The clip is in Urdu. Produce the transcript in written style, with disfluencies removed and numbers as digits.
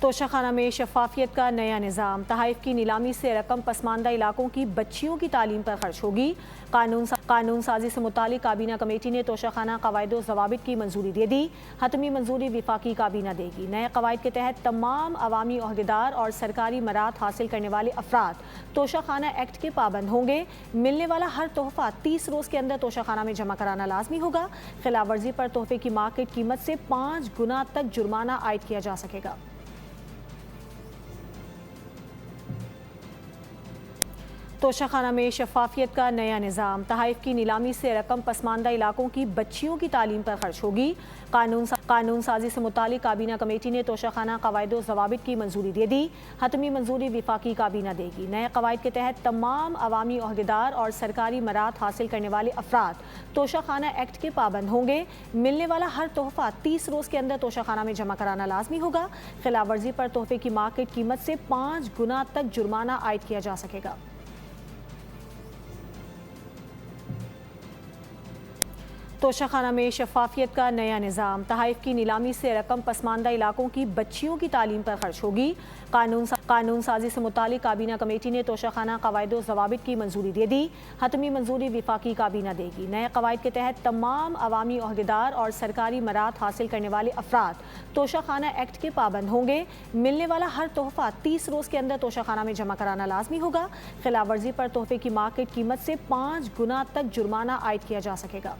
توشہ میں شفافیت کا نیا نظام، تحائف کی نیلامی سے رقم پسماندہ علاقوں کی بچیوں کی تعلیم پر خرچ ہوگی۔ قانون سازی سے متعلق کابینہ کمیٹی نے توشہ قواعد و ضوابط کی منظوری دے دی۔ حتمی منظوری وفاقی کابینہ دے گی۔ نئے قواعد کے تحت تمام عوامی عہدیدار اور سرکاری مراد حاصل کرنے والے افراد توشہ ایکٹ کے پابند ہوں گے۔ ملنے والا ہر تحفہ 30 روز کے اندر توشہ میں جمع کرانا لازمی ہوگا۔ خلاف ورزی پر تحفے کی مارکیٹ قیمت سے 5 گنا تک جرمانہ عائد کیا جا سکے گا۔ توشہ میں شفافیت کا نیا نظام، تحائف کی نیلامی سے رقم پسماندہ علاقوں کی بچیوں کی تعلیم پر خرچ ہوگی۔ قانون سازی سے متعلق کابینہ کمیٹی نے توشہ قواعد و ضوابط کی منظوری دے دی۔ حتمی منظوری وفاقی کابینہ دے گی۔ نئے قواعد کے تحت تمام عوامی عہدیدار اور سرکاری مراد حاصل کرنے والے افراد توشہ ایکٹ کے پابند ہوں گے۔ ملنے والا ہر تحفہ 30 روز کے اندر توشہ میں جمع کرانا لازمی ہوگا۔ خلاف ورزی پر تحفے کی مارکیٹ قیمت سے 5 گنا تک جرمانہ عائد کیا جا سکے گا۔ توشہ میں شفافیت کا نیا نظام، تحائف کی نیلامی سے رقم پسماندہ علاقوں کی بچیوں کی تعلیم پر خرچ ہوگی۔ قانون سازی سے متعلق کابینہ کمیٹی نے توشہ قواعد و ضوابط کی منظوری دے دی۔ حتمی منظوری وفاقی کابینہ دے گی۔ نئے قواعد کے تحت تمام عوامی عہدیدار اور سرکاری مراد حاصل کرنے والے افراد توشہ ایکٹ کے پابند ہوں گے۔ ملنے والا ہر تحفہ 30 روز کے اندر توشہ میں جمع کرانا لازمی ہوگا۔ خلاف ورزی پر تحفے کی مارکیٹ قیمت سے 5 گنا تک جرمانہ عائد کیا جا سکے گا۔